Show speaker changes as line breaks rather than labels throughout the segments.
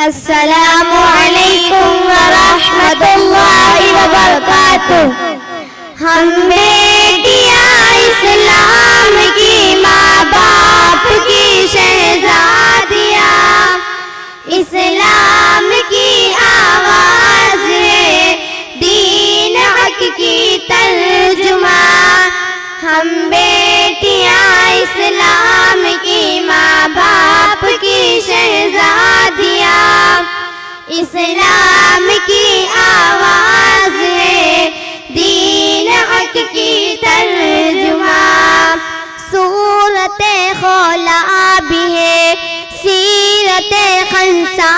السلام علیکم ورحمۃ اللہ وبرکاتہ۔ ہم بیٹیاں اسلام کی، ماں باپ کی شہزادیاں، اسلام کی آواز ہے، دین حق کی ترجمہ۔ ہم بیٹیاں اسلام کی، ماں باپ کی شہزادیاں، اسلام کی آواز ہے، دین حق کی ترجمہ۔ صورت خولا بھی ہے، سیرت خنسا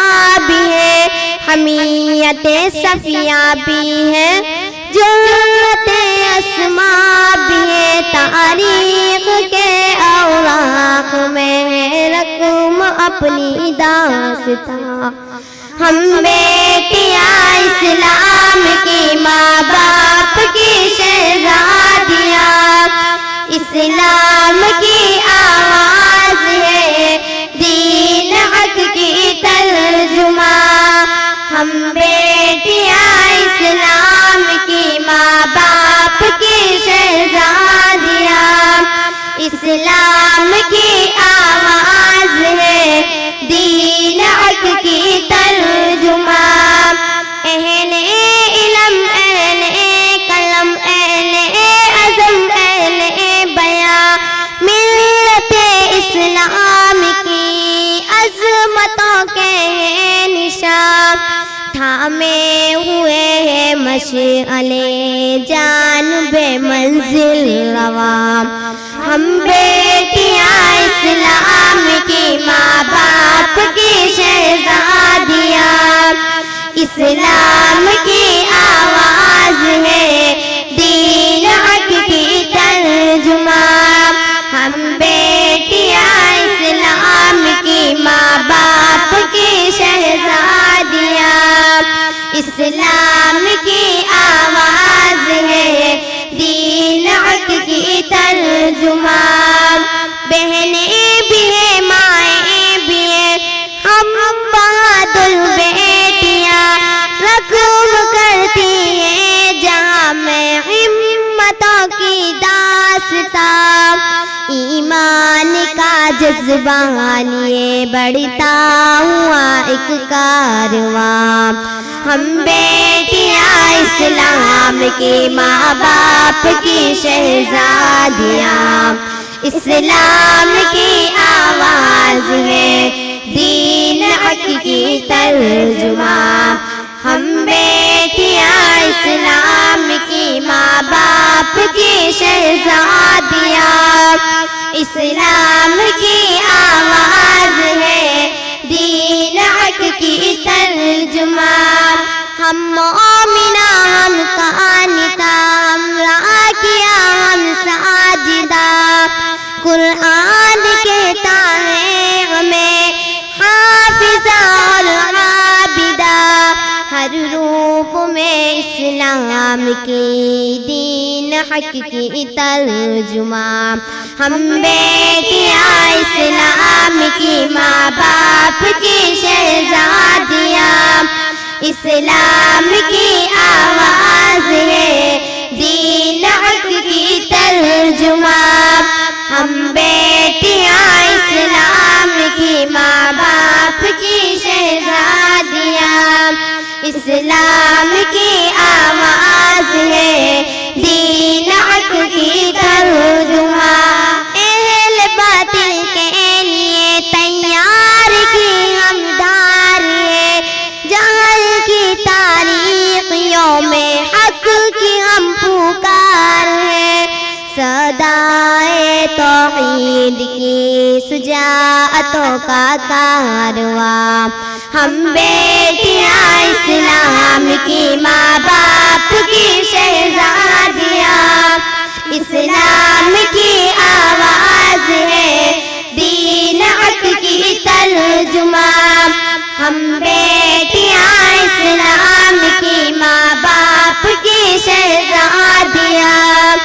بھی ہے، حمیت صفیہ بھی ہے، جرت اسماء بھی ہے، تاریخ کے اوراق میں ہے رقم اپنی داستاں۔ ہم بیٹیاں اسلام کی، ماں باپ کی شہزادیاں، اسلام کی آواز ہے، دین حق کی ترجمہ۔ ہم بیٹیاں اسلام کی، ماں باپ کی شہزادیاں، اسلام کی آواز ہے، دین حق کی ترجمہ۔ اہل علم، اہل قلم، اہل عزم، اہل بیان، ملت اسلام کی عظمتوں کے نشان، تھامے ہوئے ہیں مشعلے جانب منزل رواں۔ ہم بیٹیاں اسلام کی، ماں باپ کی شہزادیاں، اسلام کی آواز ہے، دین حق کی ترجمہ۔ ہم بیٹیاں اسلام کی، ماں باپ کی شہزادیاں، اسلام کی آواز ہے، دین حق کی ترجمہ۔ بہنیں بھی ہیں، مائیں بھی ہیں، ہم بہادر بیٹیاں، رقم کرتی ہیں جہاں میں ہمتوں کی داستاں۔ ایمان کا جذبہ لیے بڑھتا ہوا ایک کارواں۔ ہم بیٹیاں اسلام کی، ماں باپ کی شہزادیاں، اسلام کی آواز ہے، دین حق کی ترجمہ۔ ہم بیٹیاں اسلام کی، ماں باپ کی شہزادیاں، اسلام کی آواز ہے، دین حق کی ترجمہ۔ ہم مومنہ، ہم قانتہ، ہم راکعہ، ہم ساجدہ، قرآن کہتا ہے ہمیں حافظہ اور عابدہ، ہر روپ میں اسلام کی، دین حق کی ترجمہ۔ ہم بیٹیاں اسلام کی، ماں باپ کی شہزادیاں، اسلام کی آواز ہے، دین حق کی ترجمہ۔ ہم بیٹیاں اسلام کی، ماں باپ کی شہزادیاں، اسلام کی آواز ہے، دین حق کی ترجمہ۔ اہل باطل کے لیے تیار کی ہم دار ہے، جہل کی تاریخ یوم حق کی ہم پکار ہے، صدائے توحید کی شجاعتوں کا کارواں۔ ہم بیٹیاں اسلام کی، ماں باپ کی شہزادیاں، اسلام کی آواز ہے، دین حق کی ترجمہ۔ ہم بیٹیاں اسلام کی، ماں باپ کی شہزادیاں،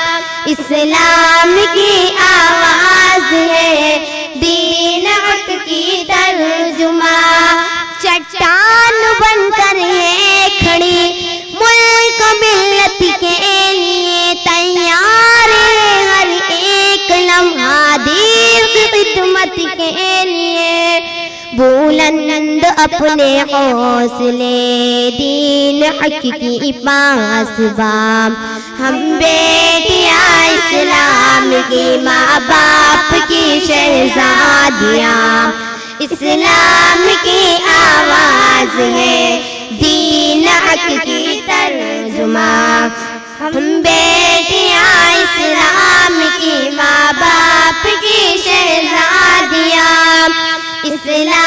اسلام کی آواز ہے، دین حق کی ترجمہ۔ چٹان لیے بلند اپنے حوصلے دین حق کی پاس بام ہم بیٹیاں اسلام کی ماں باپ کی شہزادیاں اسلام کی آواز ہے دین حق کی ترجمہ ہم بیٹیاں اسلام کی ماں باپ کی شہزادیاں اسلام